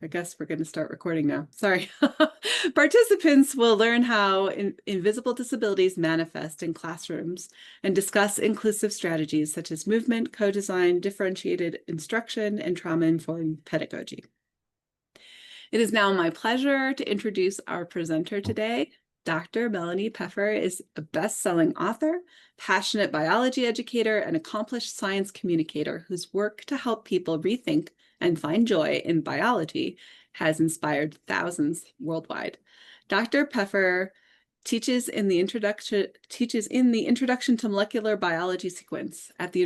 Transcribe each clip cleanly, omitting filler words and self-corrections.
I guess we're going to start recording now. Sorry. Participants will learn how invisible disabilities manifest in classrooms and discuss inclusive strategies such as movement, co-design, differentiated instruction, and trauma-informed pedagogy. It is now my pleasure to introduce our presenter today. Dr. Melanie Peffer is a best-selling author, passionate biology educator, and accomplished science communicator whose work to help people rethink and find joy in biology has inspired thousands worldwide. Dr. Peffer teaches in the Introduction to Molecular Biology sequence at the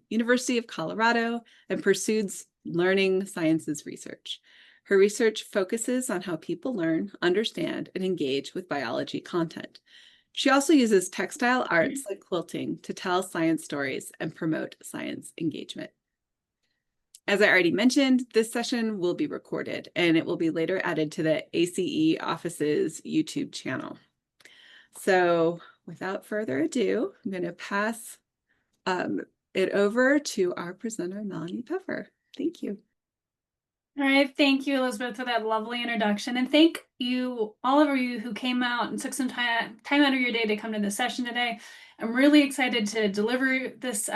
University of Colorado and pursues learning sciences research. Her research focuses on how people learn, understand, and engage with biology content. She also uses textile arts like quilting to tell science stories and promote science engagement. As I already mentioned, this session will be recorded and it will be later added to the ACE Office's YouTube channel. So without further ado, I'm going to pass it over to our presenter, Melanie Peffer. Thank you. All right, thank you, Elizabeth, for that lovely introduction. And thank you, all of you who came out and took some time out of your day to come to this session today. I'm really excited to deliver this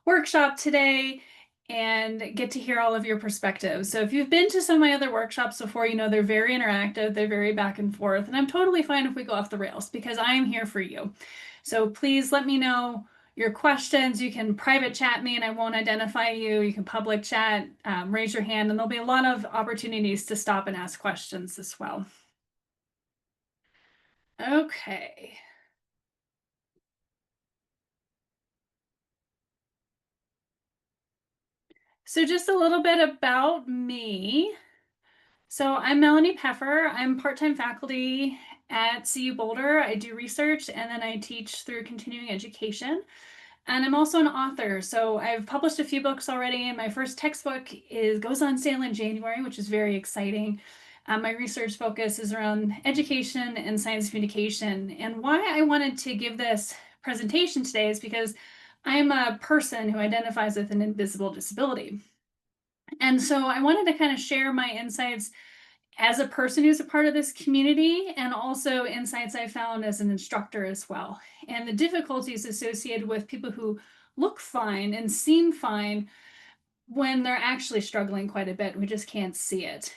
workshop today and get to hear all of your perspectives. So if you've been to some of my other workshops before, you know they're very interactive, they're very back and forth, and I'm totally fine if we go off the rails because I am here for you. So please let me know your questions. You can private chat me and I won't identify you. You can public chat, raise your hand, and there'll be a lot of opportunities to stop and ask questions as well. Okay. So just a little bit about me. So I'm Melanie Peffer. I'm part-time faculty at CU Boulder. I do research and then I teach through continuing education. And I'm also an author. So I've published a few books already. And my first textbook goes on sale in January, which is very exciting. My research focus is around education and science communication. And why I wanted to give this presentation today is because I am a person who identifies with an invisible disability. And so I wanted to kind of share my insights as a person who's a part of this community and also insights I found as an instructor as well. And the difficulties associated with people who look fine and seem fine when they're actually struggling quite a bit. We just can't see it.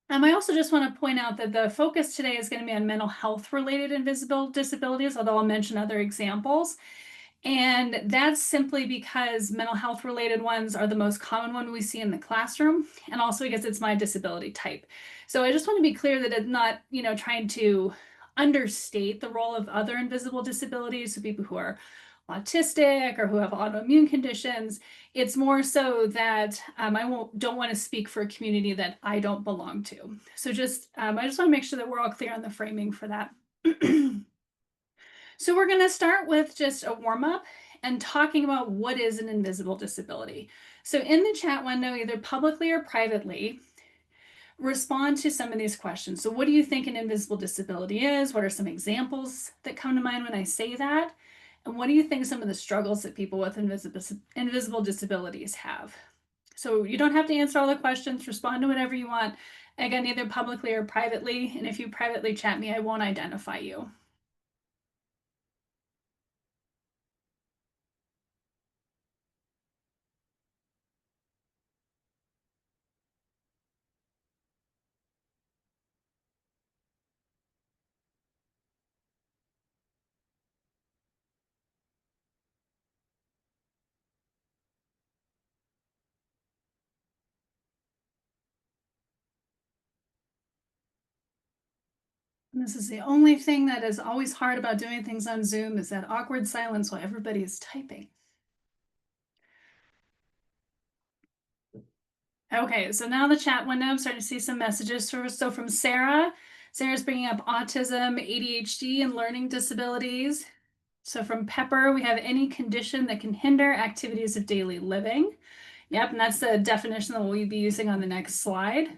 I also just want to point out that the focus today is going to be on mental health related invisible disabilities, although I'll mention other examples. And that's simply because mental health related ones are the most common one we see in the classroom, and also because it's my disability type. So I just want to be clear that it's not, trying to understate the role of other invisible disabilities, so people who are autistic or who have autoimmune conditions. It's more so that I don't want to speak for a community that I don't belong to. So I just want to make sure that we're all clear on the framing for that. So we're going to start with just a warm-up and talking about what is an invisible disability. So in the chat window, either publicly or privately, respond to some of these questions. So what do you think an invisible disability is? What are some examples that come to mind when I say that? And what do you think some of the struggles that people with invisible disabilities have? So you don't have to answer all the questions, respond to whatever you want. Again, either publicly or privately. And if you privately chat me, I won't identify you. And this is the only thing that is always hard about doing things on Zoom is that awkward silence while everybody is typing. Okay, so now the chat window, I'm starting to see some messages. So from Sarah, Sarah's bringing up autism, ADHD, and learning disabilities. So from Pepper, we have any condition that can hinder activities of daily living. Yep, and that's the definition that we'll be using on the next slide.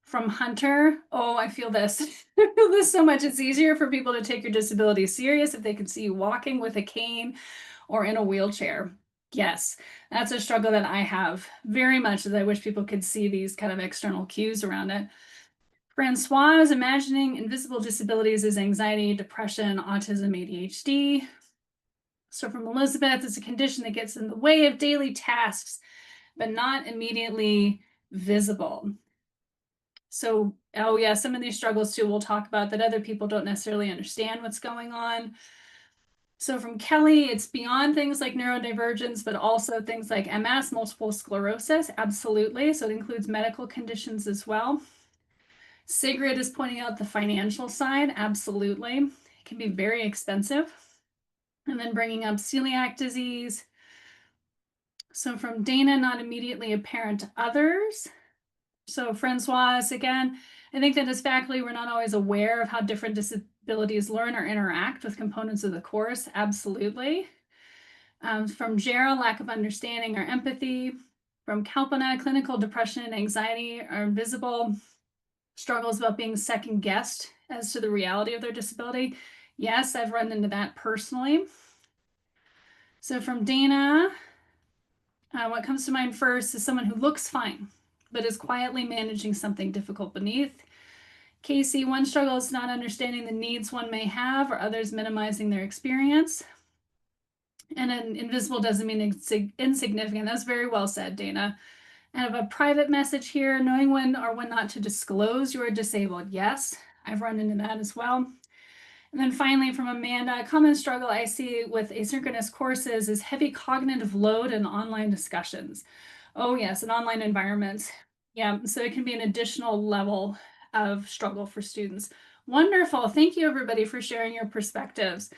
From Hunter, oh, I feel this. I feel this so much. It's easier for people to take your disability serious if they can see you walking with a cane or in a wheelchair. Yes, that's a struggle that I have very much, as I wish people could see these kind of external cues around it. Francois is imagining invisible disabilities as anxiety, depression, autism, ADHD. So from Elizabeth, it's a condition that gets in the way of daily tasks, but not immediately visible. So, oh yeah, some of these struggles too, we'll talk about that other people don't necessarily understand what's going on. So from Kelly, it's beyond things like neurodivergence, but also things like MS, multiple sclerosis, absolutely. So it includes medical conditions as well. Sigrid is pointing out the financial side, absolutely. It can be very expensive. And then bringing up celiac disease. So from Dana, not immediately apparent to others. So Francoise, again, I think that as faculty, we're not always aware of how different disabilities learn or interact with components of the course, absolutely. From Jera, lack of understanding or empathy. From Kalpana, clinical depression and anxiety are invisible. Struggles about being second guessed as to the reality of their disability. Yes, I've run into that personally. So from Dana, what comes to mind first is someone who looks fine, but is quietly managing something difficult beneath. Casey, one struggle is not understanding the needs one may have or others minimizing their experience. And an invisible doesn't mean insignificant. That's very well said, Dana. I have a private message here, knowing when or when not to disclose you are disabled. Yes, I've run into that as well. And then finally from Amanda, a common struggle I see with asynchronous courses is heavy cognitive load and online discussions. Oh yes, an online environment. Yeah, so it can be an additional level of struggle for students. Wonderful. Thank you everybody for sharing your perspectives.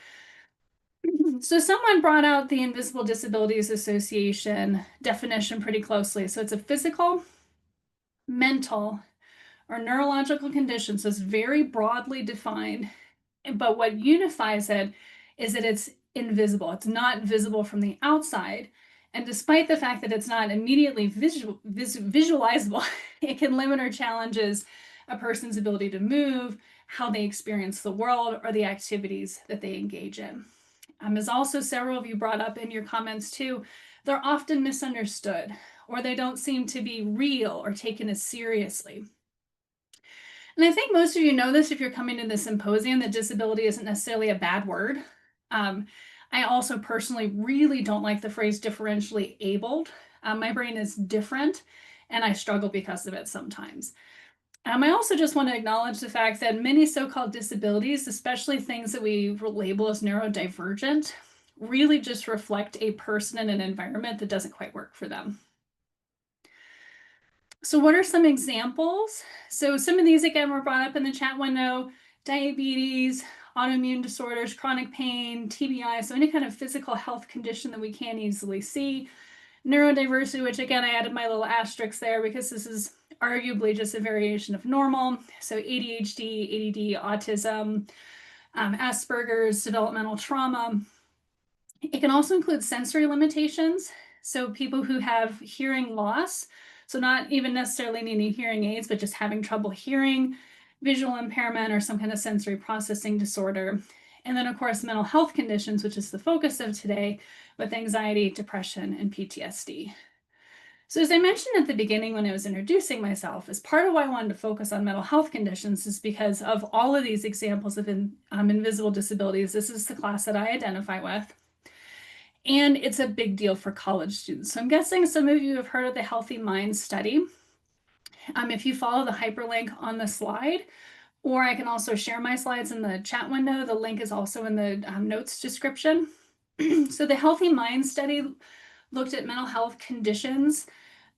So someone brought out the Invisible Disabilities Association definition pretty closely. So it's a physical, mental, or neurological condition. So it's very broadly defined. But what unifies it is that it's invisible. It's not visible from the outside. And despite the fact that it's not immediately visualizable, it can limit or challenges a person's ability to move, how they experience the world, or the activities that they engage in. As also several of you brought up in your comments too, they're often misunderstood, or they don't seem to be real or taken as seriously. And I think most of you know this if you're coming to the symposium, that disability isn't necessarily a bad word. I also personally really don't like the phrase differentially abled. My brain is different and I struggle because of it sometimes. I also just want to acknowledge the fact that many so-called disabilities, especially things that we label as neurodivergent, really just reflect a person in an environment that doesn't quite work for them. So what are some examples? So some of these, again, were brought up in the chat window: diabetes, autoimmune disorders, chronic pain, TBI, so any kind of physical health condition that we can't easily see. Neurodiversity, which again, I added my little asterisk there because this is arguably just a variation of normal. So ADHD, ADD, autism, Asperger's, developmental trauma. It can also include sensory limitations. So people who have hearing loss, so not even necessarily needing hearing aids, but just having trouble hearing, visual impairment, or some kind of sensory processing disorder. And then of course, mental health conditions, which is the focus of today, with anxiety, depression, and PTSD. So as I mentioned at the beginning when I was introducing myself, as part of why I wanted to focus on mental health conditions is because of all of these examples of invisible disabilities. This is the class that I identify with. And it's a big deal for college students. So I'm guessing some of you have heard of the Healthy Minds study. If you follow the hyperlink on the slide, or I can also share my slides in the chat window. The link is also in the notes description. So the Healthy Minds study looked at mental health conditions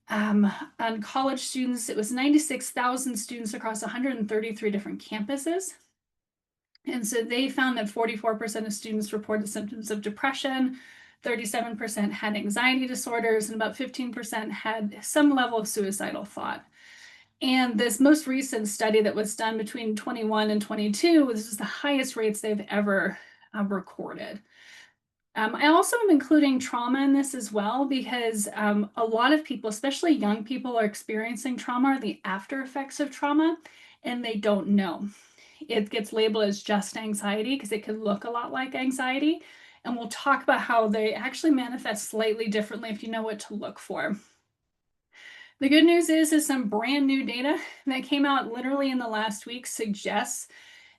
on college students. It was 96,000 students across 133 different campuses. And so they found that 44% of students reported symptoms of depression, 37% had anxiety disorders, and about 15% had some level of suicidal thought. And this most recent study that was done between 21 and 22, this is the highest rates they've ever recorded. I also am including trauma in this as well because a lot of people, especially young people, are experiencing trauma or the after effects of trauma, and they don't know. It gets labeled as just anxiety because it can look a lot like anxiety, And we'll talk about how they actually manifest slightly differently if you know what to look for. The good news is some brand new data that came out literally in the last week suggests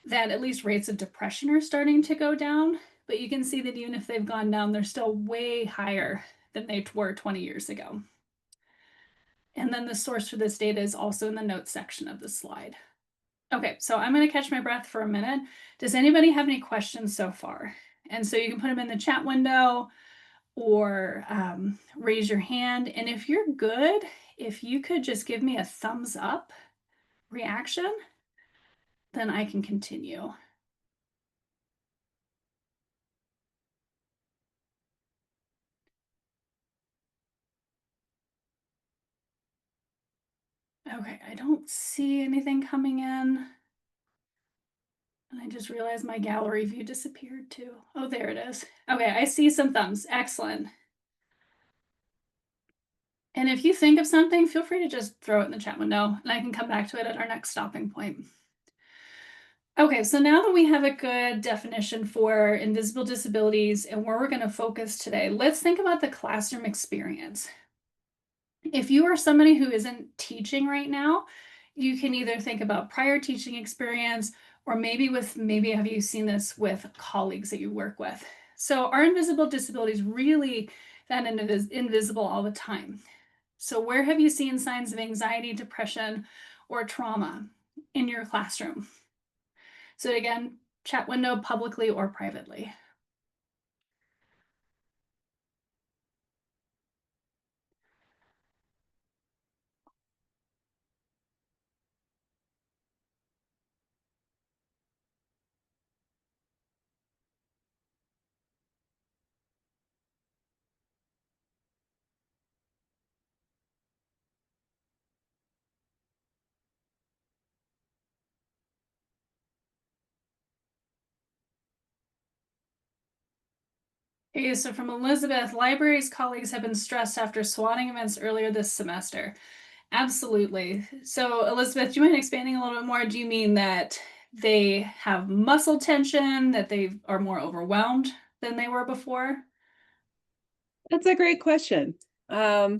that at least rates of depression are starting to go down. But you can see that even if they've gone down, they're still way higher than they were 20 years ago. And then the source for this data is also in the notes section of the slide. Okay, so I'm going to catch my breath for a minute. Does anybody have any questions so far? And so you can put them in the chat window or raise your hand. And if you're good, if you could just give me a thumbs up reaction, then I can continue. Okay, I don't see anything coming in. And I just realized my gallery view disappeared too. Oh, there it is. Okay, I see some thumbs. Excellent. And if you think of something, feel free to just throw it in the chat window and I can come back to it at our next stopping point. Okay, so now that we have a good definition for invisible disabilities and where we're going to focus today, let's think about the classroom experience. If you are somebody who isn't teaching right now, you can either think about prior teaching experience or maybe have you seen this with colleagues that you work with. So our invisible disabilities really that invisible all the time. So where have you seen signs of anxiety, depression, or trauma in your classroom? So again, chat window publicly or privately. Okay, so from Elizabeth, libraries colleagues have been stressed after swatting events earlier this semester. Absolutely. So Elizabeth, do you mind expanding a little bit more? Do you mean that they have muscle tension, that they are more overwhelmed than they were before? That's a great question. Yeah,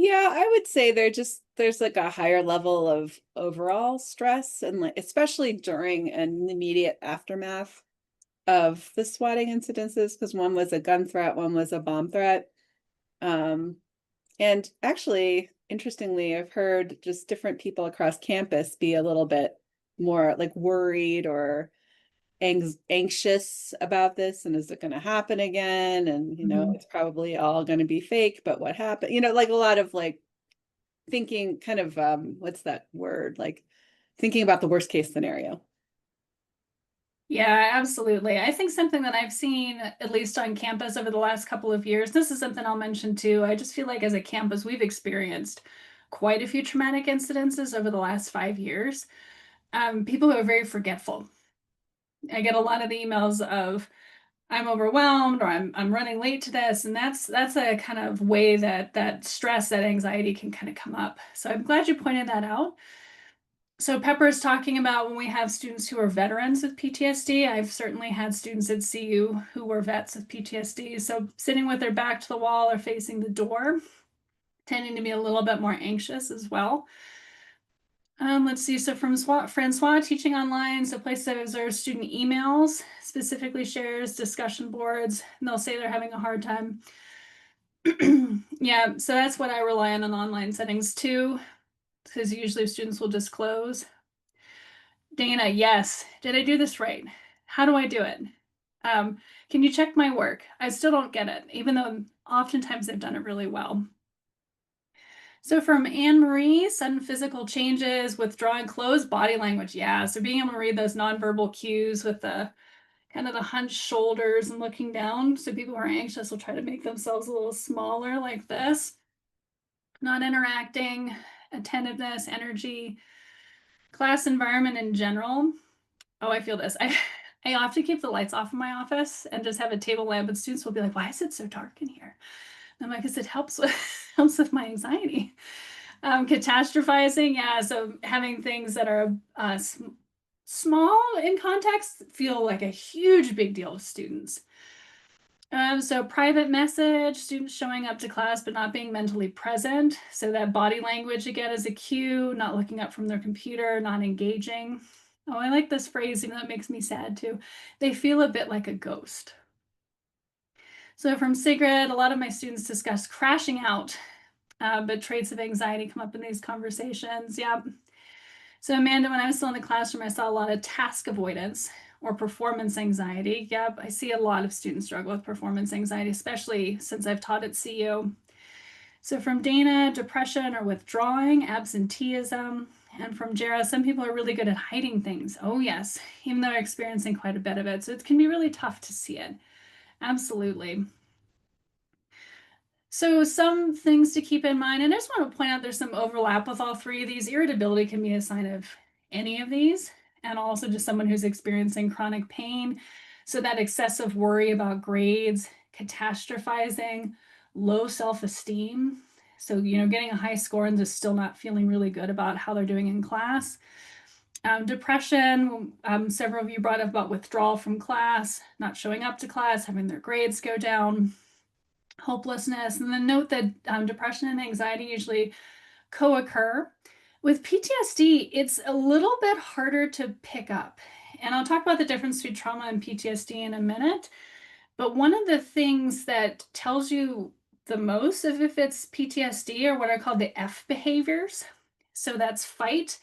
I would say there's like a higher level of overall stress and like especially during an immediate aftermath of the swatting incidences, because one was a gun threat, one was a bomb threat. And actually, interestingly, I've heard just different people across campus be a little bit more like worried or anxious about this, and is it going to happen again, and it's probably all going to be fake, but what happened, like a lot of like thinking kind of what's that word, like thinking about the worst case scenario. Yeah, absolutely. I think something that I've seen, at least on campus over the last couple of years, this is something I'll mention too. I just feel like as a campus, we've experienced quite a few traumatic incidences over the last 5 years. People who are very forgetful. I get a lot of the emails of I'm overwhelmed or I'm running late to this, and that's a kind of way that stress, that anxiety can kind of come up. So I'm glad you pointed that out. So Pepper is talking about when we have students who are veterans with PTSD. I've certainly had students at CU who were vets with PTSD. So sitting with their back to the wall or facing the door, tending to be a little bit more anxious as well. Let's see. So from Francois teaching online, so places I've observed student emails, specifically shares, discussion boards, and they'll say they're having a hard time. Yeah, so that's what I rely on in online settings too, because usually students will disclose. Dana, yes. Did I do this right? How do I do it? Can you check my work? I still don't get it, even though oftentimes they've done it really well. So from Anne Marie, sudden physical changes, withdrawing closed body language. Yeah, so being able to read those nonverbal cues with the kind of the hunched shoulders and looking down. So people who are anxious will try to make themselves a little smaller like this. Not interacting, attentiveness, energy, class environment in general. Oh, I feel this. I often keep the lights off in my office and just have a table lamp, and students will be like, "Why is it so dark in here?" And I'm like, "Because it helps with helps with my anxiety." Catastrophizing, yeah. So having things that are small in context feel like a huge big deal to students. So private message, students showing up to class but not being mentally present. So that body language again is a cue, not looking up from their computer, not engaging. Oh, I like this phrase, even though it makes me sad too. They feel a bit like a ghost. So from Sigrid, a lot of my students discuss crashing out, but traits of anxiety come up in these conversations. Yeah. So Amanda, when I was still in the classroom, I saw a lot of task avoidance or performance anxiety. Yep, I see a lot of students struggle with performance anxiety, especially since I've taught at CU. So from Dana, depression or withdrawing, absenteeism. And from Jara, some people are really good at hiding things. Oh yes, even though they're experiencing quite a bit of it. So it can be really tough to see it. Absolutely. So some things to keep in mind, and I just want to point out there's some overlap with all three of these. Irritability can be a sign of any of these, and also just someone who's experiencing chronic pain. So that excessive worry about grades, catastrophizing, low self-esteem. So, getting a high score and just still not feeling really good about how they're doing in class. Depression, several of you brought up about withdrawal from class, not showing up to class, having their grades go down, hopelessness. And then note that depression and anxiety usually co-occur. With PTSD, it's a little bit harder to pick up. And I'll talk about the difference between trauma and PTSD in a minute. But one of the things that tells you the most of if it's PTSD are what are called the F behaviors. So that's fight,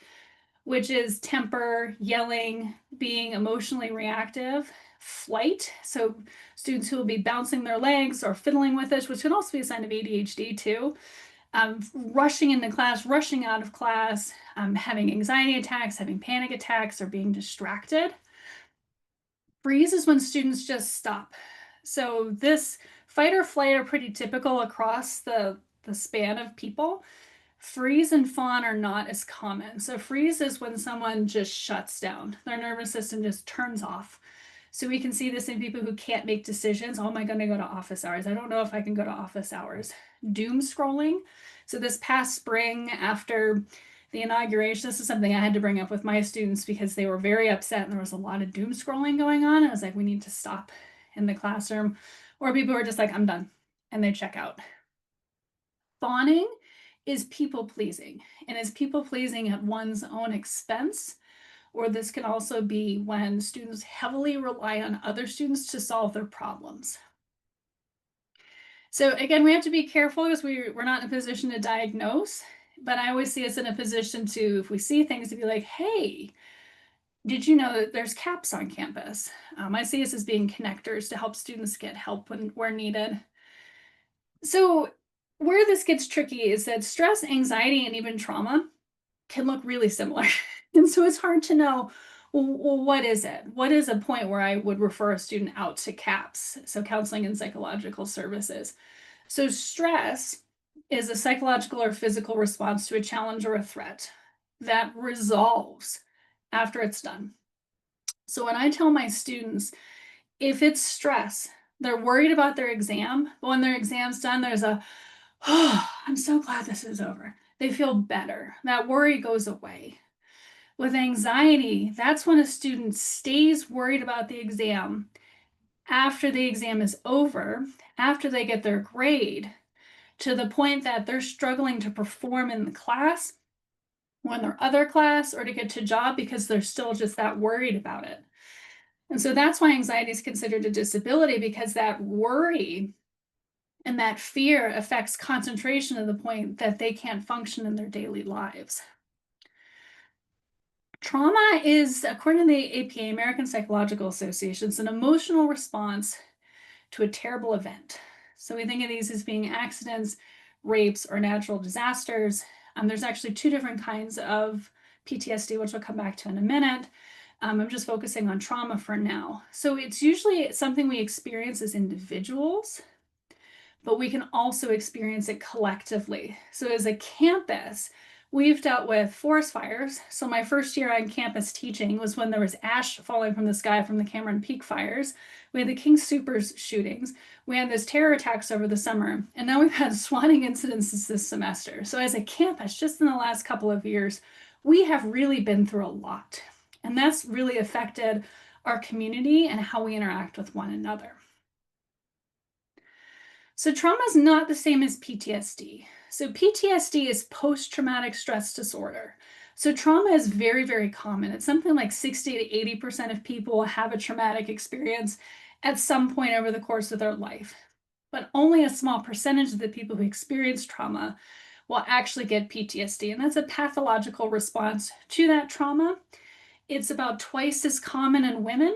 which is temper, yelling, being emotionally reactive. Flight, so students who will be bouncing their legs or fiddling with it, which can also be a sign of ADHD too. Rushing into class, rushing out of class, having anxiety attacks, having panic attacks, or being distracted. Freeze is when students just stop. So this fight or flight are pretty typical across the span of people. Freeze and fawn are not as common. So freeze is when someone just shuts down. Their nervous system just turns off. So we can see this in people who can't make decisions. Oh, am I going to go to office hours? I don't know if I can go to office hours. Doom scrolling. So this past spring after the inauguration, this is something I had to bring up with my students because they were very upset and there was a lot of doom scrolling going on. I was like, we need to stop in the classroom. Or people were just like, I'm done. And they check out. Fawning is people pleasing, and is people pleasing at one's own expense. Or this can also be when students heavily rely on other students to solve their problems. So again, we have to be careful because we're not in a position to diagnose, but I always see us in a position to, if we see things, to be like, hey, did you know that there's CAPS on campus? I see us as being connectors to help students get help where needed. So where this gets tricky is that stress, anxiety, and even trauma can look really similar. And so it's hard to know, well, what is it? What is a point where I would refer a student out to CAPS, so counseling and psychological services? So stress is a psychological or physical response to a challenge or a threat that resolves after it's done. So when I tell my students, if it's stress, they're worried about their exam, but when their exam's done, there's a, oh, I'm so glad this is over. They feel better. That worry goes away. With anxiety, that's when a student stays worried about the exam after the exam is over, after they get their grade, to the point that they're struggling to perform in the class or in their other class or to get to job because they're still just that worried about it. And so that's why anxiety is considered a disability, because that worry and that fear affects concentration to the point that they can't function in their daily lives. Trauma is, according to the APA, American Psychological Association, it's an emotional response to a terrible event. So we think of these as being accidents, rapes, or natural disasters. There's actually two different kinds of PTSD, which we'll come back to in a minute. I'm just focusing on trauma for now. So it's usually something we experience as individuals, but we can also experience it collectively. So as a campus, we've dealt with forest fires. So my first year on campus teaching was when there was ash falling from the sky from the Cameron Peak fires. We had the King Soopers shootings. We had those terror attacks over the summer. And now we've had swatting incidences this semester. So as a campus, just in the last couple of years, we have really been through a lot. And that's really affected our community and how we interact with one another. So trauma is not the same as PTSD. So PTSD is post-traumatic stress disorder. So trauma is very, very common. It's something like 60 to 80% of people have a traumatic experience at some point over the course of their life. But only a small percentage of the people who experience trauma will actually get PTSD. And that's a pathological response to that trauma. It's about twice as common in women,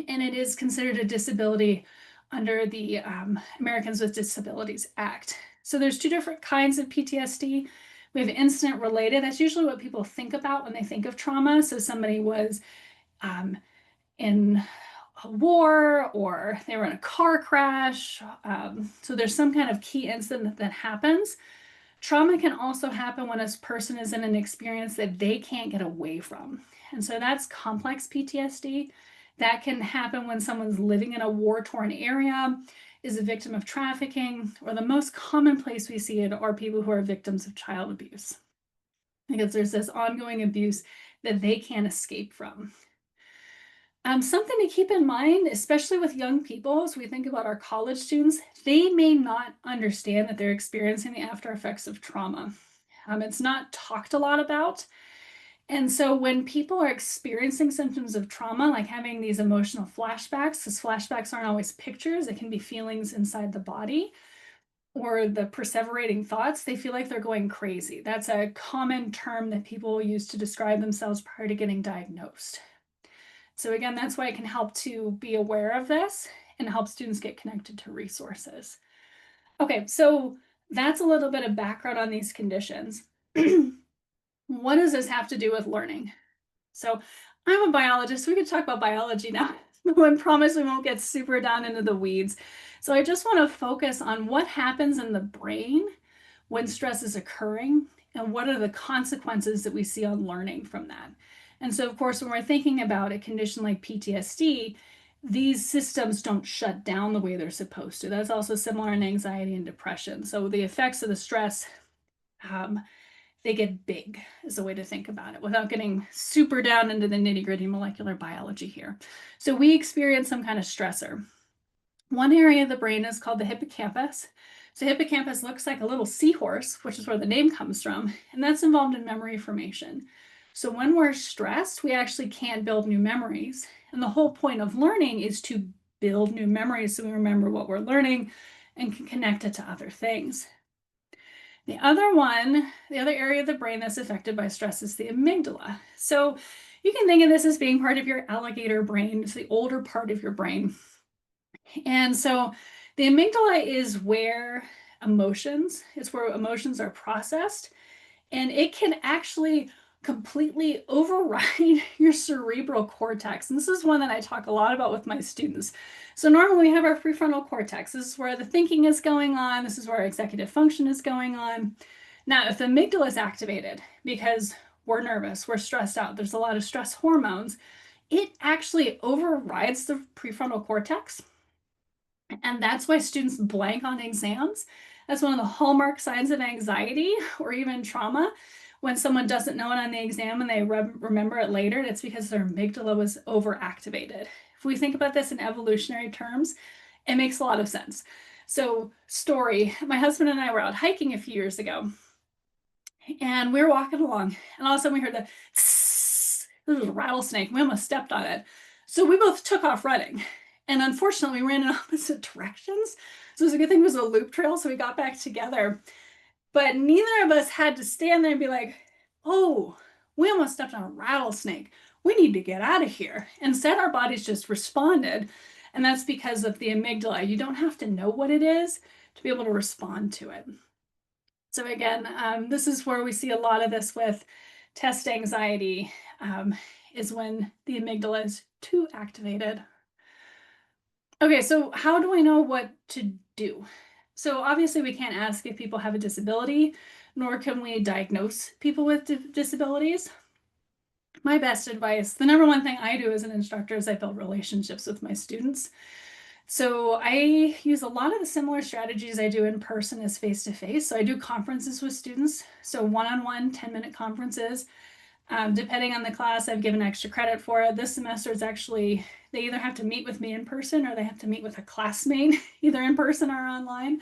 and it is considered a disability under the Americans with Disabilities Act. So there's two different kinds of PTSD. We have incident related. That's usually what people think about when they think of trauma. So somebody was in a war, or they were in a car crash. So there's some kind of key incident that happens. Trauma can also happen when a person is in an experience that they can't get away from. And so that's complex PTSD. That can happen when someone's living in a war-torn area, is a victim of trafficking, or the most common place we see it are people who are victims of child abuse, because there's this ongoing abuse that they can't escape from. Something to keep in mind, especially with young people, as we think about our college students, they may not understand that they're experiencing the after effects of trauma. It's not talked a lot about. And so when people are experiencing symptoms of trauma, like having these emotional flashbacks, because flashbacks aren't always pictures, it can be feelings inside the body, or the perseverating thoughts, they feel like they're going crazy. That's a common term that people use to describe themselves prior to getting diagnosed. So again, that's why it can help to be aware of this and help students get connected to resources. Okay, so that's a little bit of background on these conditions. What does this have to do with learning? So I'm a biologist, so we could talk about biology now. I promise we won't get super down into the weeds. So I just want to focus on what happens in the brain when stress is occurring, and what are the consequences that we see on learning from that. And so, of course, when we're thinking about a condition like PTSD, these systems don't shut down the way they're supposed to. That's also similar in anxiety and depression. So the effects of the stress, they get big, is a way to think about it, without getting super down into the nitty-gritty molecular biology here. So we experience some kind of stressor. One area of the brain is called the hippocampus. So hippocampus looks like a little seahorse, which is where the name comes from, and that's involved in memory formation. So when we're stressed, we actually can't build new memories. And the whole point of learning is to build new memories so we remember what we're learning and can connect it to other things. The other area of the brain that's affected by stress is the amygdala. So you can think of this as being part of your alligator brain. It's the older part of your brain. And so the amygdala is where it's where emotions are processed, and it can actually completely override your cerebral cortex. And this is one that I talk a lot about with my students. So normally we have our prefrontal cortex. This is where the thinking is going on. This is where our executive function is going on. Now, if the amygdala is activated because we're nervous, we're stressed out, there's a lot of stress hormones, it actually overrides the prefrontal cortex. And that's why students blank on exams. That's one of the hallmark signs of anxiety or even trauma. When someone doesn't know it on the exam and they remember it later, it's because their amygdala was overactivated. If we think about this in evolutionary terms, it makes a lot of sense. So, story, my husband and I were out hiking a few years ago, and we were walking along, and all of a sudden we heard the tss, there was a rattlesnake. We almost stepped on it. So we both took off running. And unfortunately, we ran in opposite directions. So it was a good thing it was a loop trail, so we got back together. But neither of us had to stand there and be like, oh, we almost stepped on a rattlesnake. We need to get out of here. Instead, our bodies just responded. And that's because of the amygdala. You don't have to know what it is to be able to respond to it. So again, this is where we see a lot of this with test anxiety, is when the amygdala is too activated. Okay, so how do I know what to do? So obviously we can't ask if people have a disability, nor can we diagnose people with disabilities. My best advice, the number one thing I do as an instructor is I build relationships with my students. So I use a lot of the similar strategies I do in person as face-to-face. So I do conferences with students. So one-on-one 10-minute conferences. Depending on the class, I've given extra credit for it. This semester it's actually, they either have to meet with me in person or they have to meet with a classmate, either in person or online,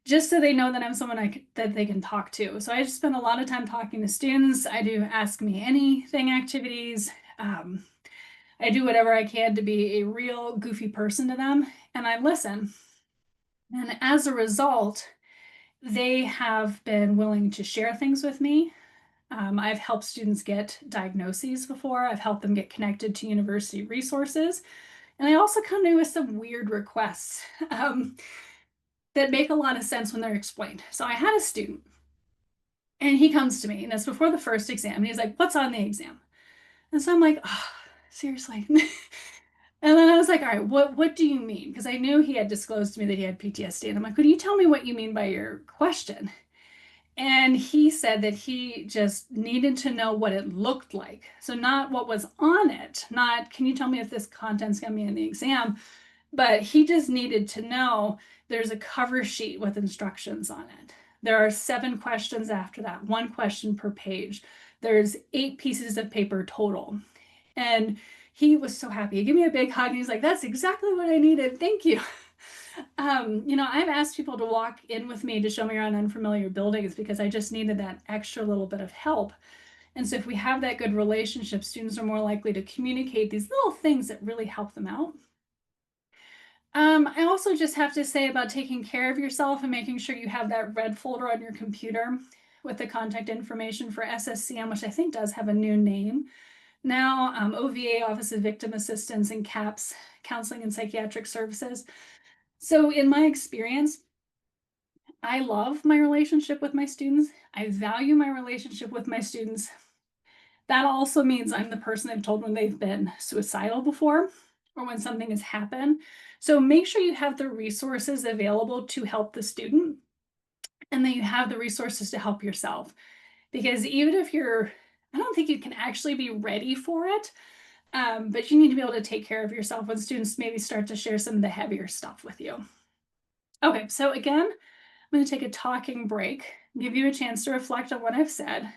just so they know that I'm someone that they can talk to. So I just spend a lot of time talking to students. I do ask me anything activities. I do whatever I can to be a real goofy person to them, and I listen. And as a result, they have been willing to share things with me. I've helped students get diagnoses before. I've helped them get connected to university resources. And I also come in with some weird requests that make a lot of sense when they're explained. So I had a student, and he comes to me, and it's before the first exam. And he's like, "What's on the exam?" And so I'm like, "Oh, seriously." And then I was like, "All right, what do you mean?" Because I knew he had disclosed to me that he had PTSD. And I'm like, "Could you tell me what you mean by your question?" And he said that he just needed to know what it looked like. So not what was on it, not, "Can you tell me if this content's going to be in the exam?" But he just needed to know there's a cover sheet with instructions on it. There are 7 questions after that, 1 question per page. There's 8 pieces of paper total. And he was so happy. He gave me a big hug and he's like, "That's exactly what I needed. Thank you." I've asked people to walk in with me to show me around unfamiliar buildings because I just needed that extra little bit of help. And so if we have that good relationship, students are more likely to communicate these little things that really help them out. I also just have to say about taking care of yourself and making sure you have that red folder on your computer with the contact information for SSCM, which I think does have a new name now, OVA, Office of Victim Assistance, and CAPS, Counseling and Psychiatric Services. So in my experience, I love my relationship with my students. I value my relationship with my students. That also means I'm the person they've told when they've been suicidal before or when something has happened. So make sure you have the resources available to help the student and that you have the resources to help yourself. Because even if I don't think you can actually be ready for it, but you need to be able to take care of yourself when students maybe start to share some of the heavier stuff with you. Okay, so again, I'm going to take a talking break, give you a chance to reflect on what I've said.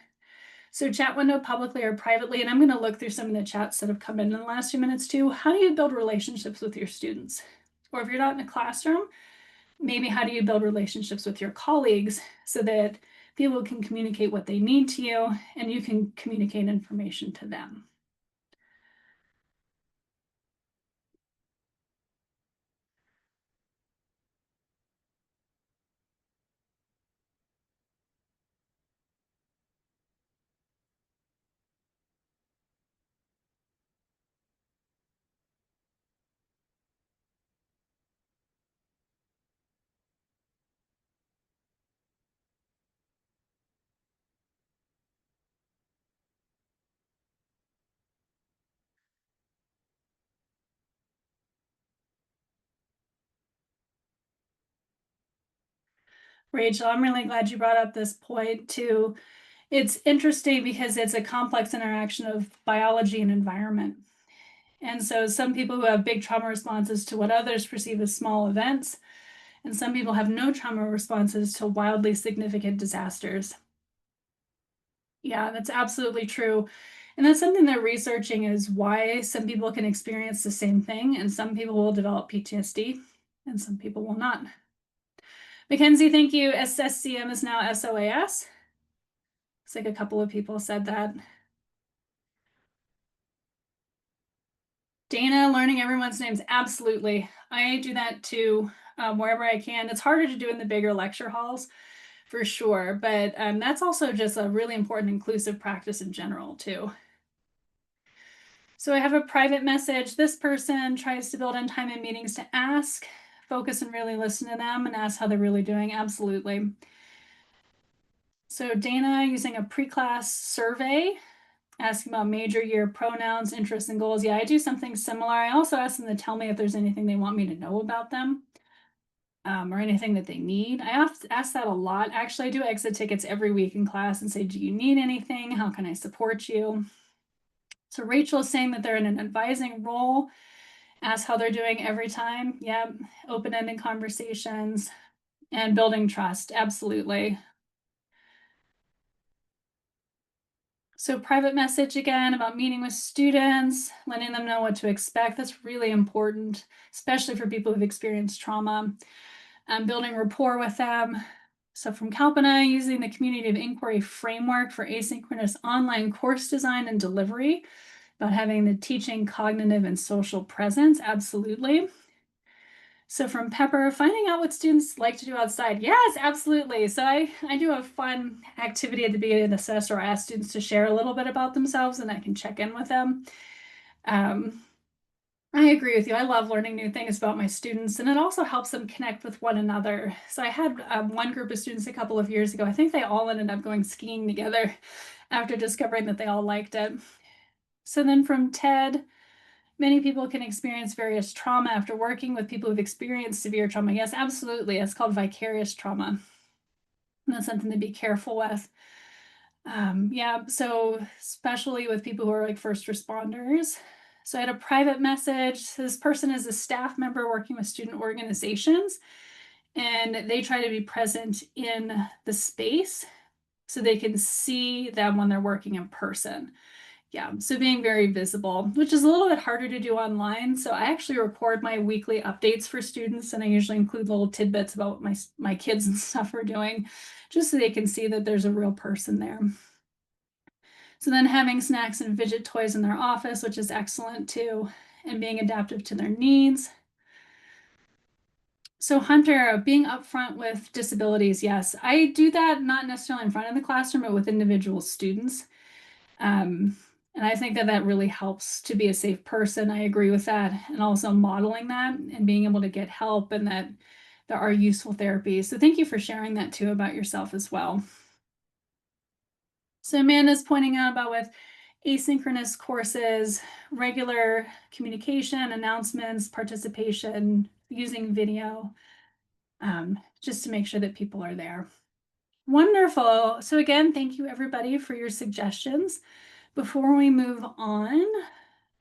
So chat window publicly or privately, and I'm going to look through some of the chats that have come in the last few minutes too. How do you build relationships with your students? Or if you're not in a classroom, maybe how do you build relationships with your colleagues so that people can communicate what they need to you and you can communicate information to them? Rachel, I'm really glad you brought up this point too. It's interesting because it's a complex interaction of biology and environment. And so some people who have big trauma responses to what others perceive as small events, and some people have no trauma responses to wildly significant disasters. Yeah, that's absolutely true. And that's something they're researching is why some people can experience the same thing and some people will develop PTSD and some people will not. Mackenzie, thank you. SSCM is now SOAS. Looks like a couple of people said that. Dana, learning everyone's names. Absolutely. I do that too, wherever I can. It's harder to do in the bigger lecture halls for sure, but that's also just a really important inclusive practice in general too. So I have a private message. This person tries to build in time in meetings to ask, focus and really listen to them and ask how they're really doing. Absolutely. So Dana using a pre-class survey, asking about major year pronouns, interests, and goals. Yeah, I do something similar. I also ask them to tell me if there's anything they want me to know about them or anything that they need. I ask that a lot. Actually, I do exit tickets every week in class and say, "Do you need anything? How can I support you?" So Rachel is saying that they're in an advising role. Ask how they're doing every time. Yep. Open-ended conversations and building trust. Absolutely. So private message again about meeting with students, letting them know what to expect. That's really important, especially for people who've experienced trauma. Building rapport with them. So from Kalpana, using the community of inquiry framework for asynchronous online course design and delivery, about having the teaching, cognitive, and social presence, absolutely. So from Pepper, finding out what students like to do outside. Yes, absolutely. So I do a fun activity at the beginning of the semester. I ask students to share a little bit about themselves and I can check in with them. I agree with you. I love learning new things about my students, and it also helps them connect with one another. So I had one group of students a couple of years ago. I think they all ended up going skiing together after discovering that they all liked it. So then from TED, many people can experience various trauma after working with people who've experienced severe trauma. Yes, absolutely. It's called vicarious trauma. And that's something to be careful with. Yeah, so especially with people who are like first responders. So I had a private message. This person is a staff member working with student organizations, and they try to be present in the space so they can see them when they're working in person. Yeah, so being very visible, which is a little bit harder to do online. So I actually record my weekly updates for students, and I usually include little tidbits about what my kids and stuff are doing, just so they can see that there's a real person there. So then having snacks and fidget toys in their office, which is excellent too, and being adaptive to their needs. So Hunter, being upfront with disabilities, yes, I do that not necessarily in front of the classroom, but with individual students. And I think that that really helps to be a safe person. I agree with that. And also modeling that and being able to get help and that there are useful therapies. So thank you for sharing that too about yourself as well. So Amanda's pointing out about with asynchronous courses, regular communication, announcements, participation, using video, just to make sure that people are there. Wonderful. So again, thank you everybody for your suggestions. Before we move on,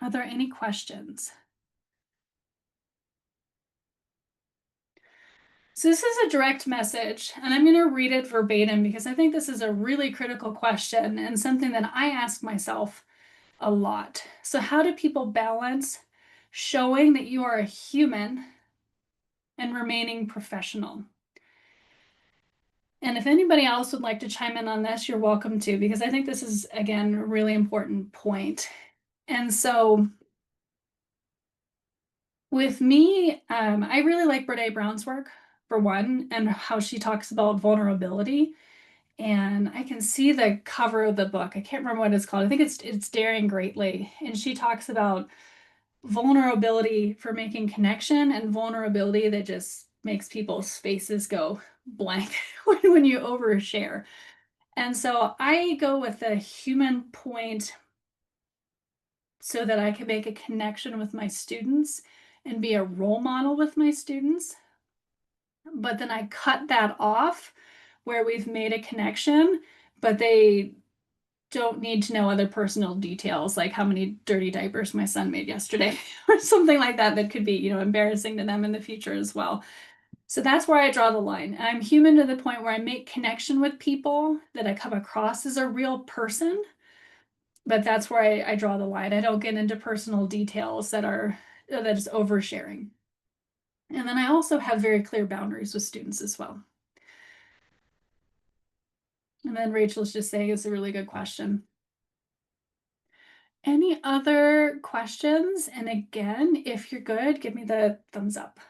are there any questions? So this is a direct message, and I'm going to read it verbatim because I think this is a really critical question and something that I ask myself a lot. So how do people balance showing that you are a human and remaining professional? And if anybody else would like to chime in on this, you're welcome to, because I think this is, again, a really important point. And so with me, I really like Brene Brown's work, for one, and how she talks about vulnerability. And I can see the cover of the book. I can't remember what it's called. I think it's Daring Greatly. And she talks about vulnerability for making connection and vulnerability that just makes people's faces go blank when you overshare. And so I go with the human point so that I can make a connection with my students and be a role model with my students. But then I cut that off where we've made a connection, but they don't need to know other personal details, like how many dirty diapers my son made yesterday or something like that, that could be, embarrassing to them in the future as well. So that's where I draw the line. I'm human to the point where I make connection with people that I come across as a real person, but that's where I draw the line. I don't get into personal details that is oversharing. And then I also have very clear boundaries with students as well. And then Rachel's just saying it's a really good question. Any other questions? And again, if you're good, give me the thumbs up.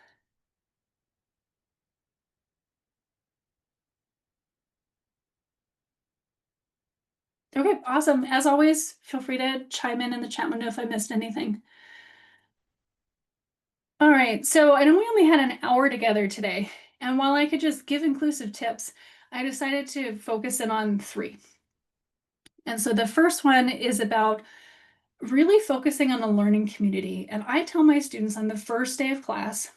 Okay, awesome. As always, feel free to chime in the chat window if I missed anything. All right, so I know we only had an hour together today, and while I could just give inclusive tips, I decided to focus in on 3. And so the first one is about really focusing on the learning community. And I tell my students on the first day of class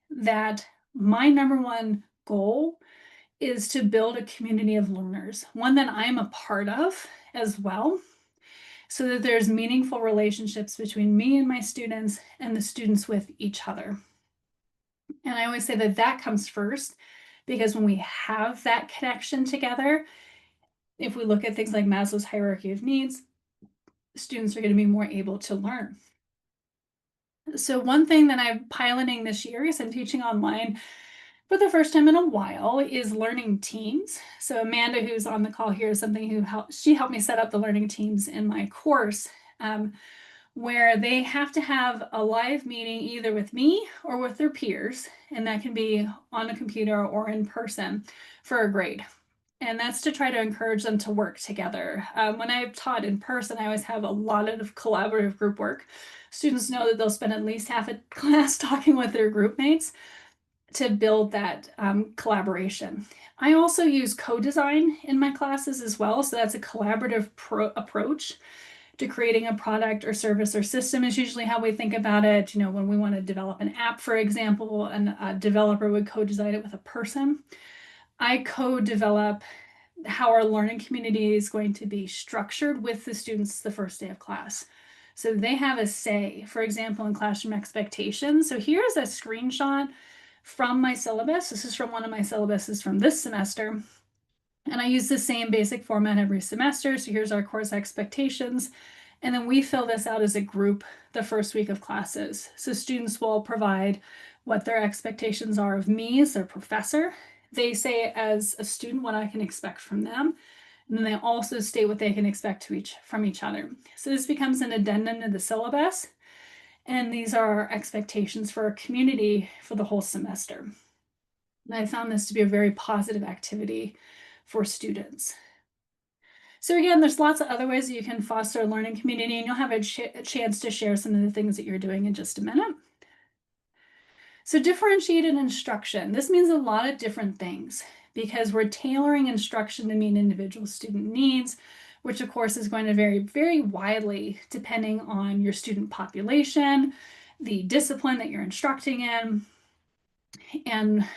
that my #1 goal is to build a community of learners, one that I'm a part of as well, so that there's meaningful relationships between me and my students and the students with each other. And I always say that that comes first, because when we have that connection together, if we look at things like Maslow's hierarchy of needs, students are going to be more able to learn. So one thing that I'm piloting this year is I'm teaching online for the first time in a while is learning teams. So Amanda, who's on the call here, is something who helped me set up the learning teams in my course, where they have to have a live meeting either with me or with their peers, and that can be on a computer or in person for a grade. And that's to try to encourage them to work together. When I've taught in person, I always have a lot of collaborative group work. Students know that they'll spend at least half a class talking with their group mates to build that collaboration. I also use co-design in my classes as well. So that's a collaborative approach to creating a product or service or system is usually how we think about it. You know, when we want to develop an app, for example, and a developer would co-design it with a person. I co-develop how our learning community is going to be structured with the students the first day of class. So they have a say, for example, in classroom expectations. So here's a screenshot from my syllabus. This is from one of my syllabuses from this semester. And I use the same basic format every semester. So here's our course expectations. And then we fill this out as a group the first week of classes. So students will provide what their expectations are of me as their professor. They say as a student what I can expect from them. And then they also state what they can expect from each other. So this becomes an addendum to the syllabus. And these are our expectations for our community for the whole semester. And I found this to be a very positive activity for students. So again, there's lots of other ways that you can foster a learning community, and you'll have a chance to share some of the things that you're doing in just a minute. So differentiated instruction, this means a lot of different things because we're tailoring instruction to meet individual student needs, which of course is going to vary very widely depending on your student population, the discipline that you're instructing in, and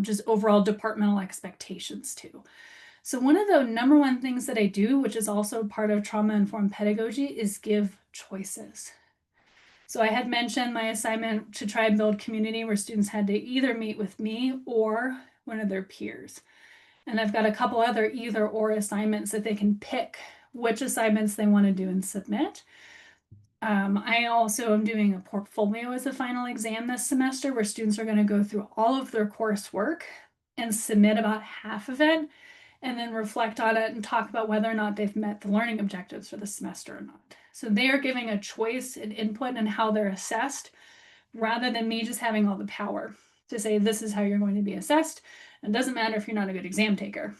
just overall departmental expectations too. So one of the number one things that I do, which is also part of trauma-informed pedagogy, is give choices. So I had mentioned my assignment to try and build community where students had to either meet with me or one of their peers. And I've got a couple other either or assignments that they can pick which assignments they want to do and submit. I also am doing a portfolio as a final exam this semester where students are going to go through all of their coursework and submit about half of it and then reflect on it and talk about whether or not they've met the learning objectives for the semester or not. So they are giving a choice and input in how they're assessed rather than me just having all the power to say this is how you're going to be assessed. It doesn't matter if you're not a good exam taker.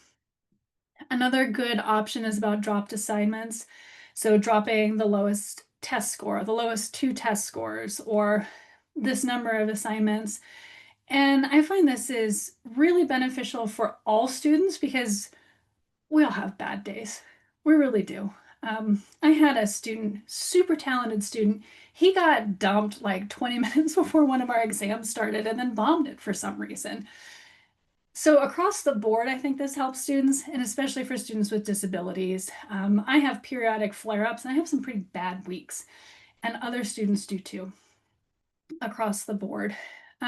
Another good option is about dropped assignments. So dropping the lowest test score, the lowest 2 test scores, or this number of assignments. And I find this is really beneficial for all students because we all have bad days. We really do. I had a student, super talented student. He got dumped like 20 minutes before one of our exams started and then bombed it for some reason. So across the board, I think this helps students, and especially for students with disabilities. I have periodic flare-ups and I have some pretty bad weeks, and other students do too, across the board.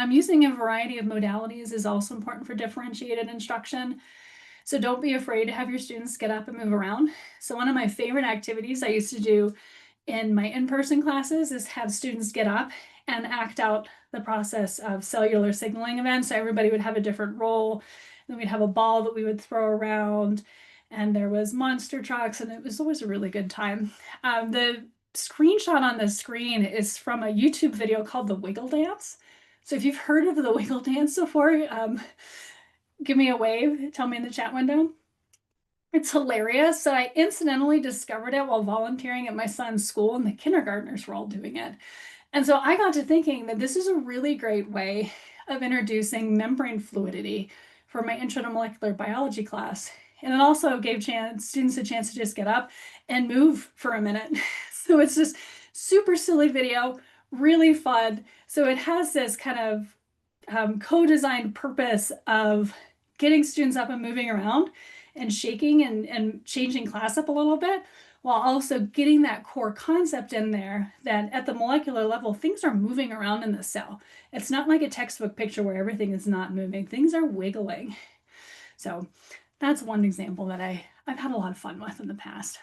Using a variety of modalities is also important for differentiated instruction. So don't be afraid to have your students get up and move around. So one of my favorite activities I used to do in my in-person classes is have students get up and act out the process of cellular signaling events. So everybody would have a different role. Then we'd have a ball that we would throw around, and there was monster trucks, and it was always a really good time. The screenshot on the screen is from a YouTube video called The Wiggle Dance. So if you've heard of the Wiggle Dance before, give me a wave, tell me in the chat window. It's hilarious. So I incidentally discovered it while volunteering at my son's school, and the kindergartners were all doing it. And so I got to thinking that this is a really great way of introducing membrane fluidity for my intro to molecular biology class. And it also gave students a chance to just get up and move for a minute. So it's just super silly video, really fun. So it has this kind of co-designed purpose of getting students up and moving around and shaking and changing class up a little bit, while also getting that core concept in there that at the molecular level, things are moving around in the cell. It's not like a textbook picture where everything is not moving. Things are wiggling. So that's one example that I've had a lot of fun with in the past.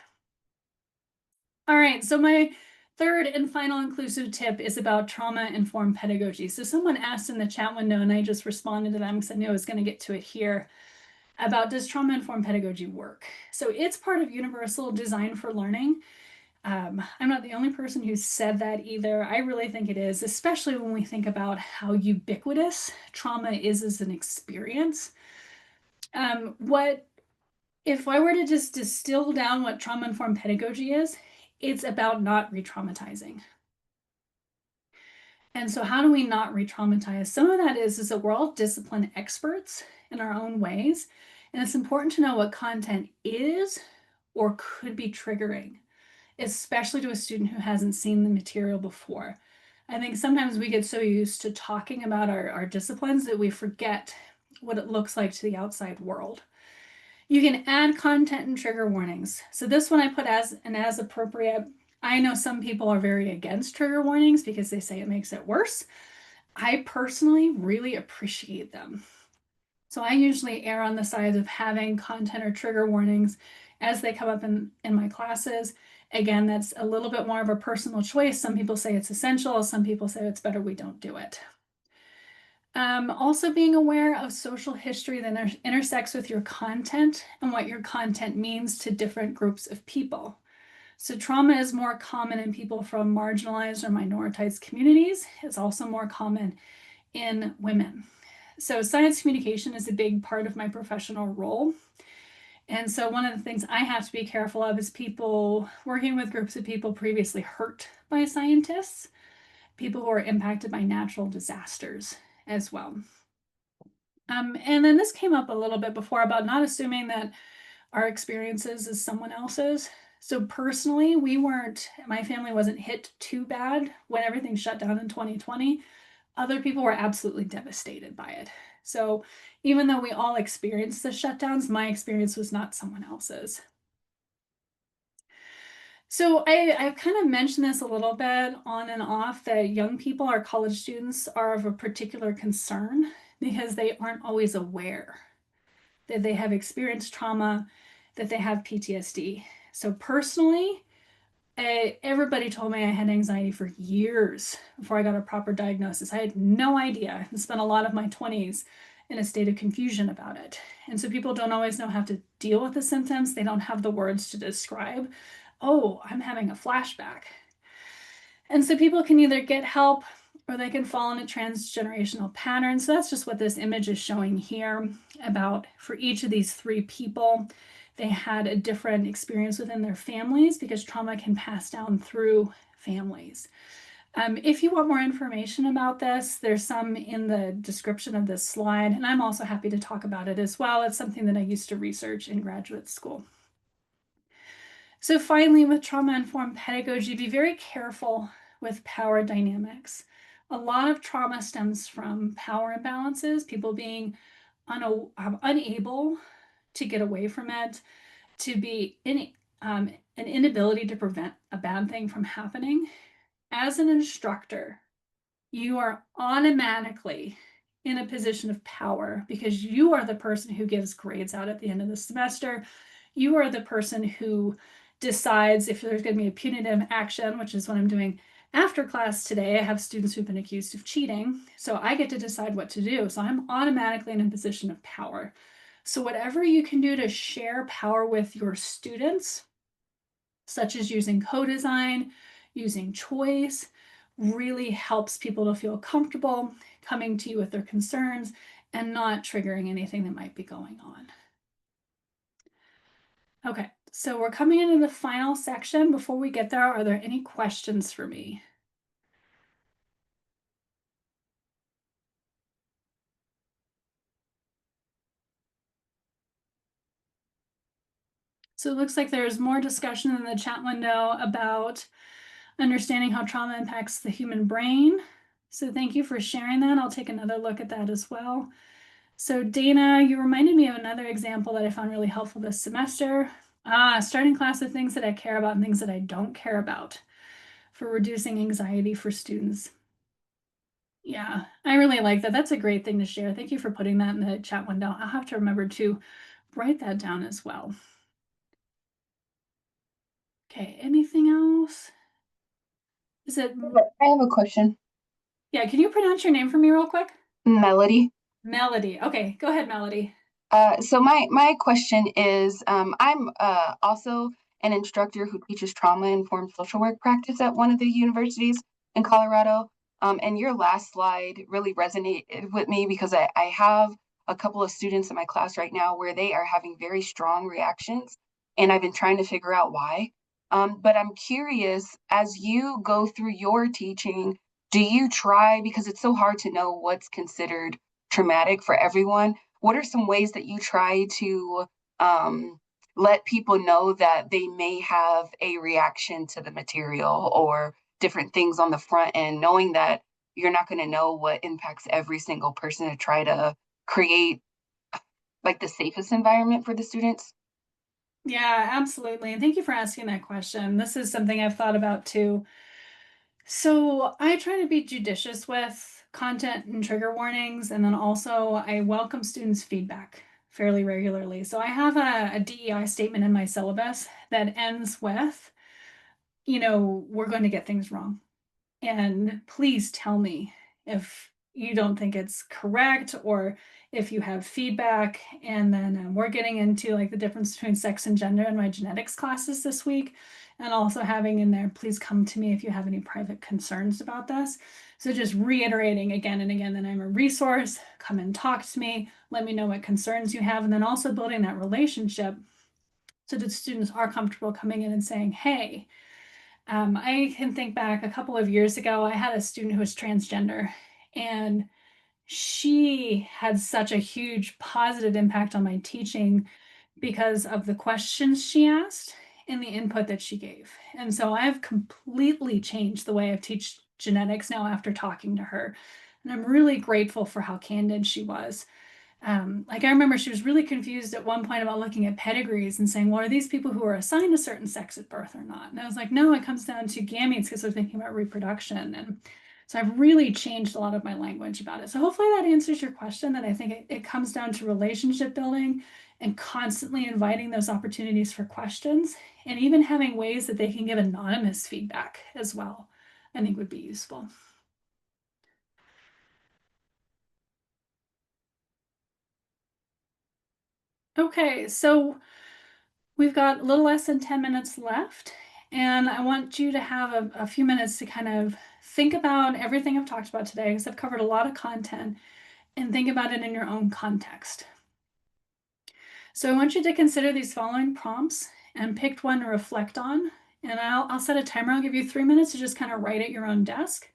All right, so my third and final inclusive tip is about trauma-informed pedagogy. So someone asked in the chat window, and I just responded to them because I knew I was going to get to it here, about does trauma-informed pedagogy work? So it's part of universal design for learning. I'm not the only person who said that either. I really think it is, especially when we think about how ubiquitous trauma is as an experience. What if I were to just distill down what trauma-informed pedagogy is, it's about not re-traumatizing. And so how do we not re-traumatize? Some of that is that we're all discipline experts in our own ways. And it's important to know what content is or could be triggering, especially to a student who hasn't seen the material before. I think sometimes we get so used to talking about our disciplines that we forget what it looks like to the outside world. You can add content and trigger warnings. So this one I put as an as appropriate. I know some people are very against trigger warnings because they say it makes it worse. I personally really appreciate them. So I usually err on the side of having content or trigger warnings as they come up in my classes. Again, that's a little bit more of a personal choice. Some people say it's essential. Some people say it's better we don't do it. Also being aware of social history that intersects with your content and what your content means to different groups of people. So trauma is more common in people from marginalized or minoritized communities. It's also more common in women. So science communication is a big part of my professional role. And so one of the things I have to be careful of is people working with groups of people previously hurt by scientists, people who are impacted by natural disasters as well. And then this came up a little bit before about not assuming that our experiences is someone else's. So personally, my family wasn't hit too bad when everything shut down in 2020. Other people were absolutely devastated by it. So even though we all experienced the shutdowns, my experience was not someone else's. So I've kind of mentioned this a little bit on and off that young people, our college students, are of a particular concern because they aren't always aware that they have experienced trauma, that they have PTSD. So personally, everybody told me I had anxiety for years before I got a proper diagnosis. I had no idea and spent a lot of my 20s in a state of confusion about it. And so people don't always know how to deal with the symptoms. They don't have the words to describe, oh, I'm having a flashback. And so people can either get help or they can fall into transgenerational patterns. So that's just what this image is showing here about for each of these three people. They had a different experience within their families because trauma can pass down through families. If you want more information about this, there's some in the description of this slide, and I'm also happy to talk about it as well. It's something that I used to research in graduate school. So finally, with trauma-informed pedagogy, be very careful with power dynamics. A lot of trauma stems from power imbalances, people being unable to get away from it, to be an inability to prevent a bad thing from happening. As an instructor, you are automatically in a position of power because you are the person who gives grades out at the end of the semester. You are the person who decides if there's going to be a punitive action, which is what I'm doing after class today. I have students who've been accused of cheating, so I get to decide what to do. So I'm automatically in a position of power. So whatever you can do to share power with your students, such as using co-design, using choice, really helps people to feel comfortable coming to you with their concerns and not triggering anything that might be going on. Okay, so we're coming into the final section. Before we get there, are there any questions for me? So it looks like there's more discussion in the chat window about understanding how trauma impacts the human brain. So thank you for sharing that. I'll take another look at that as well. So Dana, you reminded me of another example that I found really helpful this semester. Starting class with things that I care about and things that I don't care about for reducing anxiety for students. Yeah, I really like that. That's a great thing to share. Thank you for putting that in the chat window. I'll have to remember to write that down as well. Okay, anything else? Is it, I have a question. yeah, can you pronounce your name for me real quick? Melody. Melody. Okay, go ahead, Melody. So my question is, I'm also an instructor who teaches trauma-informed social work practice at one of the universities in Colorado. And your last slide really resonated with me because I have a couple of students in my class right now where they are having very strong reactions, and I've been trying to figure out why. But I'm curious, as you go through your teaching, do you try, because it's so hard to know what's considered traumatic for everyone, what are some ways that you try to let people know that they may have a reaction to the material or different things on the front end, knowing that you're not going to know what impacts every single person, to try to create like the safest environment for the students? Yeah, absolutely. And thank you for asking that question. This is something I've thought about too. So I try to be judicious with content and trigger warnings, and then also I welcome students' feedback fairly regularly. So I have a DEI statement in my syllabus that ends with, we're going to get things wrong. And please tell me if you don't think it's correct or if you have feedback. And then we're getting into like the difference between sex and gender in my genetics classes this week. And also having in there, please come to me if you have any private concerns about this. So just reiterating again and again that I'm a resource, come and talk to me, let me know what concerns you have. And then also building that relationship so that students are comfortable coming in and saying, hey, I can think back a couple of years ago, I had a student who was transgender, and she had such a huge positive impact on my teaching because of the questions she asked and the input that she gave. And so I've completely changed the way I teach genetics now after talking to her. And I'm really grateful for how candid she was. Like I remember she was really confused at one point about looking at pedigrees and saying, well, are these people who are assigned a certain sex at birth or not? And I was like, no, it comes down to gametes because they're thinking about reproduction. And so I've really changed a lot of my language about it. So hopefully that answers your question, that I think it comes down to relationship building and constantly inviting those opportunities for questions, and even having ways that they can give anonymous feedback as well, I think would be useful. Okay, so we've got a little less than 10 minutes left, and I want you to have a few minutes to kind of think about everything I've talked about today, because I've covered a lot of content, and think about it in your own context. So I want you to consider these following prompts and pick one to reflect on. And I'll set a timer. I'll give you 3 minutes to just kind of write at your own desk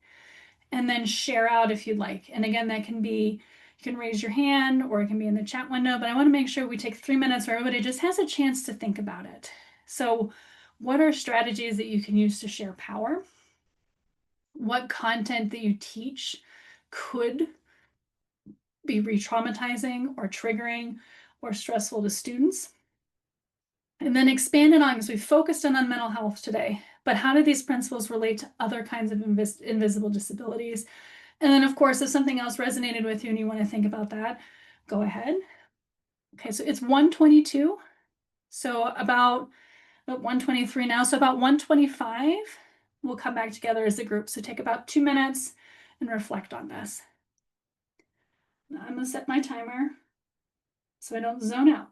and then share out if you'd like. And again, that can be, you can raise your hand or it can be in the chat window, but I want to make sure we take 3 minutes where everybody just has a chance to think about it. So what are strategies that you can use to share power? What content that you teach could be re-traumatizing or triggering or stressful to students? And then expand it on, because we focused on mental health today, but how do these principles relate to other kinds of invisible disabilities? And then of course, if something else resonated with you and you want to think about that, go ahead. Okay, so it's 1:22. So about 1:23 now. So about 1:25, we'll come back together as a group. So take about 2 minutes and reflect on this. Now I'm gonna set my timer so I don't zone out.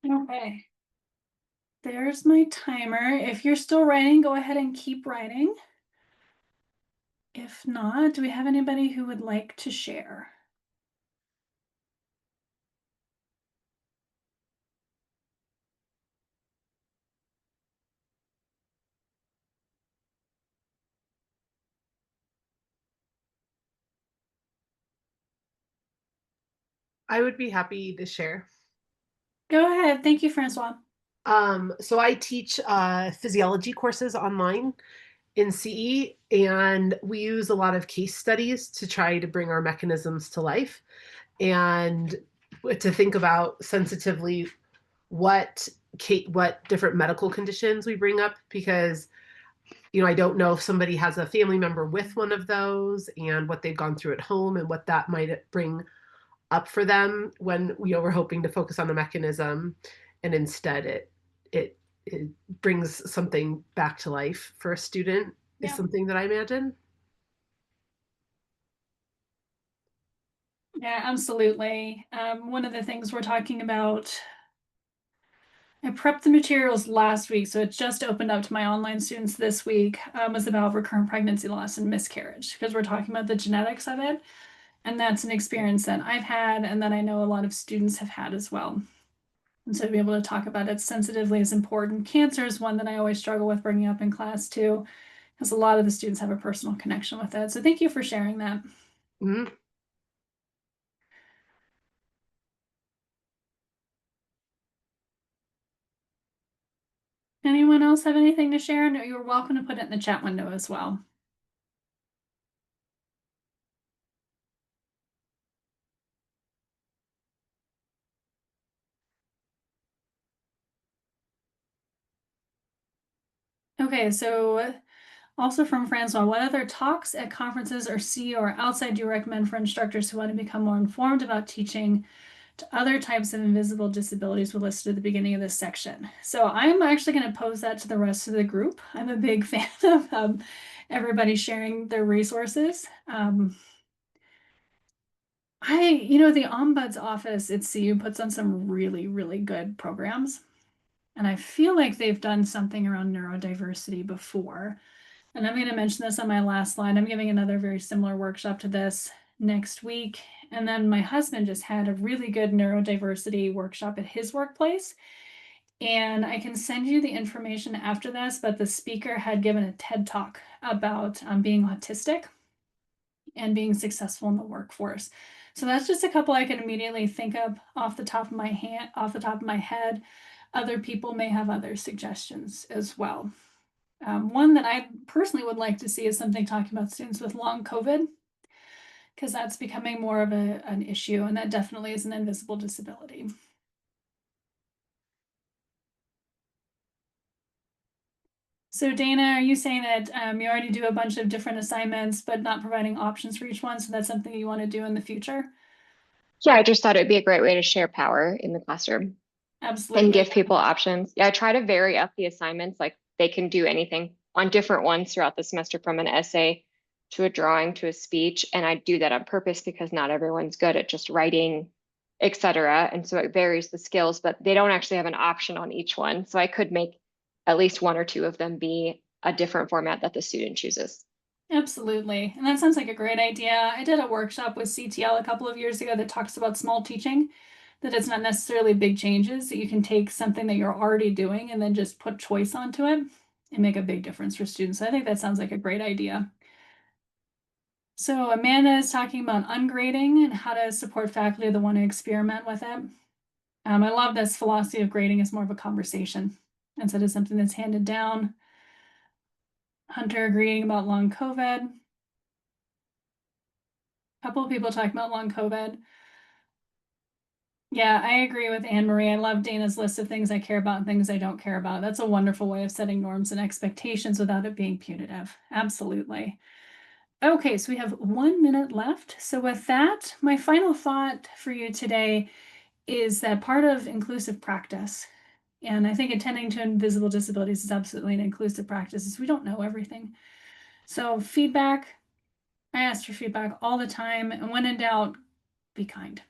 Okay. There's my timer. If you're still writing, go ahead and keep writing. If not, do we have anybody who would like to share? I would be happy to share. Go ahead. Thank you, Francois. So I teach physiology courses online in CE, and we use a lot of case studies to try to bring our mechanisms to life and to think about sensitively what different medical conditions we bring up, because I don't know if somebody has a family member with one of those and what they've gone through at home and what that might bring up for them when we're hoping to focus on the mechanism, and instead it brings something back to life for a student is something that I imagine. Yeah, absolutely. One of the things we're talking about, I prepped the materials last week, so it just opened up to my online students this week, was about recurrent pregnancy loss and miscarriage, because we're talking about the genetics of it. And that's an experience that I've had and that I know a lot of students have had as well. And so to be able to talk about it sensitively is important. Cancer is one that I always struggle with bringing up in class too, because a lot of the students have a personal connection with it. So thank you for sharing that. Mm-hmm. Anyone else have anything to share? No, you're welcome to put it in the chat window as well. Okay, so also from Francois, what other talks at conferences or CE or outside do you recommend for instructors who want to become more informed about teaching to other types of invisible disabilities we listed at the beginning of this section? So I'm actually going to pose that to the rest of the group. I'm a big fan of everybody sharing their resources. The Ombuds office at CU puts on some really, really good programs. And I feel like they've done something around neurodiversity before. And I'm going to mention this on my last slide. I'm giving another very similar workshop to this next week. And then my husband just had a really good neurodiversity workshop at his workplace. And I can send you the information after this, but the speaker had given a TED talk about being autistic and being successful in the workforce. So that's just a couple I can immediately think of off the top of my head. Other people may have other suggestions as well. One that I personally would like to see is something talking about students with long COVID, because that's becoming more of an issue, and that definitely is an invisible disability. So Dana, are you saying that you already do a bunch of different assignments, but not providing options for each one? So that's something you want to do in the future? Yeah, I just thought it'd be a great way to share power in the classroom Absolutely. and give people options. Yeah, I try to vary up the assignments, like they can do anything on different ones throughout the semester, from an essay to a drawing to a speech. And I do that on purpose because not everyone's good at just writing, etc. And so it varies the skills, but they don't actually have an option on each one. So I could make at least one or two of them be a different format that the student chooses. Absolutely. And that sounds like a great idea. I did a workshop with CTL a couple of years ago that talks about small teaching, that it's not necessarily big changes, that you can take something that you're already doing and then just put choice onto it and make a big difference for students. I think that sounds like a great idea. So Amanda is talking about ungrading and how to support faculty that want to experiment with it. I love this philosophy of grading as more of a conversation instead of something that's handed down. Hunter agreeing about long COVID. A couple of people talking about long COVID. Yeah, I agree with Anne Marie. I love Dana's list of things I care about and things I don't care about. That's a wonderful way of setting norms and expectations without it being punitive. Absolutely. Okay, so we have 1 minute left. So with that, my final thought for you today is that part of inclusive practice, and I think attending to invisible disabilities is absolutely an inclusive practice, is we don't know everything. So feedback, I ask for feedback all the time, and when in doubt, be kind.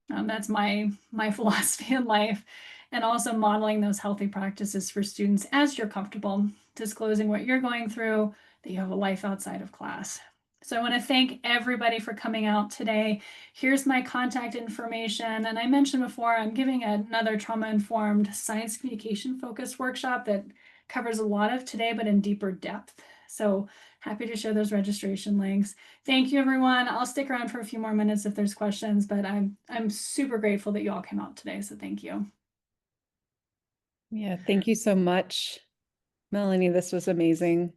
That's my philosophy in life. and also modeling those healthy practices for students as you're comfortable disclosing what you're going through, that you have a life outside of class. So I want to thank everybody for coming out today. Here's my contact information. And I mentioned before, I'm giving another trauma-informed science communication focused workshop that covers a lot of today, but in deeper depth. So happy to share those registration links. Thank you, everyone. I'll stick around for a few more minutes if there's questions, but I'm super grateful that you all came out today. So thank you. Yeah, thank you so much, Melanie. This was amazing.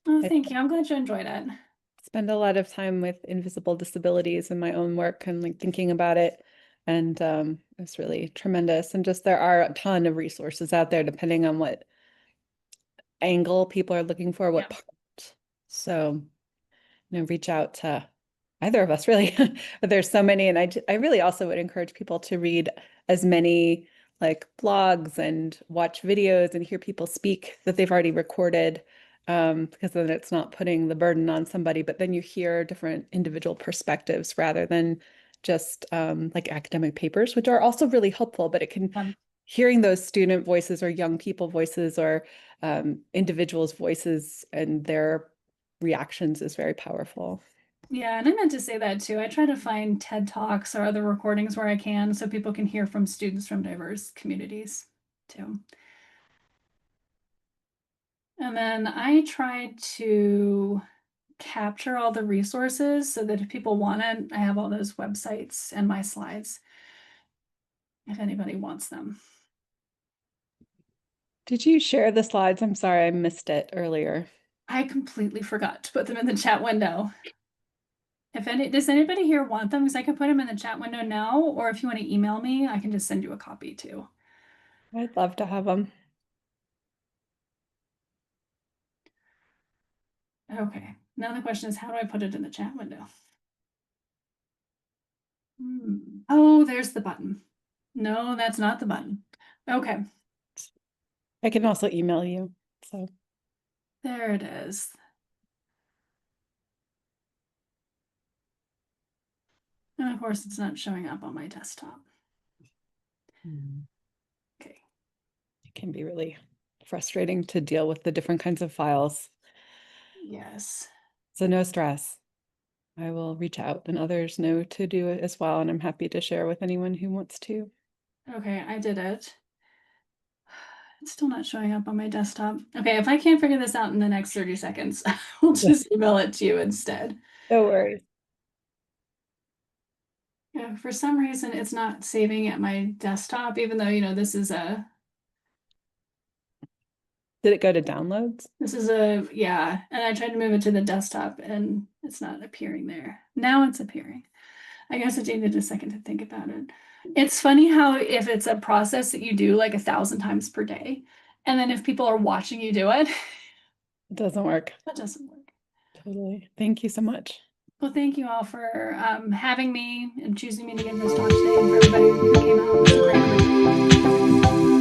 Oh, thank you. I'm glad you enjoyed it. Spend a lot of time with invisible disabilities in my own work and like thinking about it. And it's really tremendous. And just there are a ton of resources out there depending on what angle people are looking for, what Yeah. part. So, reach out to either of us really, but there's so many. And I really also would encourage people to read as many like blogs and watch videos and hear people speak that they've already recorded, because then it's not putting the burden on somebody, but then you hear different individual perspectives rather than just like academic papers, which are also really helpful, but it can hearing those student voices or young people voices or individuals' voices and their reactions is very powerful. Yeah, and I meant to say that too. I try to find TED Talks or other recordings where I can so people can hear from students from diverse communities too. And then I tried to capture all the resources so that if people want it, I have all those websites and my slides if anybody wants them. Did you share the slides? I'm sorry, I missed it earlier. I completely forgot to put them in the chat window. Does anybody here want them? Because I can put them in the chat window now, or if you want to email me, I can just send you a copy too. I'd love to have them. Okay, now the question is, how do I put it in the chat window? Oh, there's the button. No, that's not the button. Okay. I can also email you. So There it is. And of course, it's not showing up on my desktop. Okay. it can be really frustrating to deal with the different kinds of files. Yes. So no stress. I will reach out and others know to do it as well. And I'm happy to share with anyone who wants to. Okay, I did it. It's still not showing up on my desktop. Okay, if I can't figure this out in the next 30 seconds, I'll just email it to you instead. No worries. Yeah, for some reason it's not saving at my desktop, even though, this is a Did it go to downloads? yeah, and I tried to move it to the desktop and it's not appearing there. Now it's appearing. I guess it needed a second to think about it. It's funny how if it's a process that you do like 1,000 times per day, and then if people are watching you do it, It doesn't work. that doesn't work. Totally. Thank you so much. Well, thank you all for having me and choosing me to give this talk today, and for everybody who came out. It was a great group.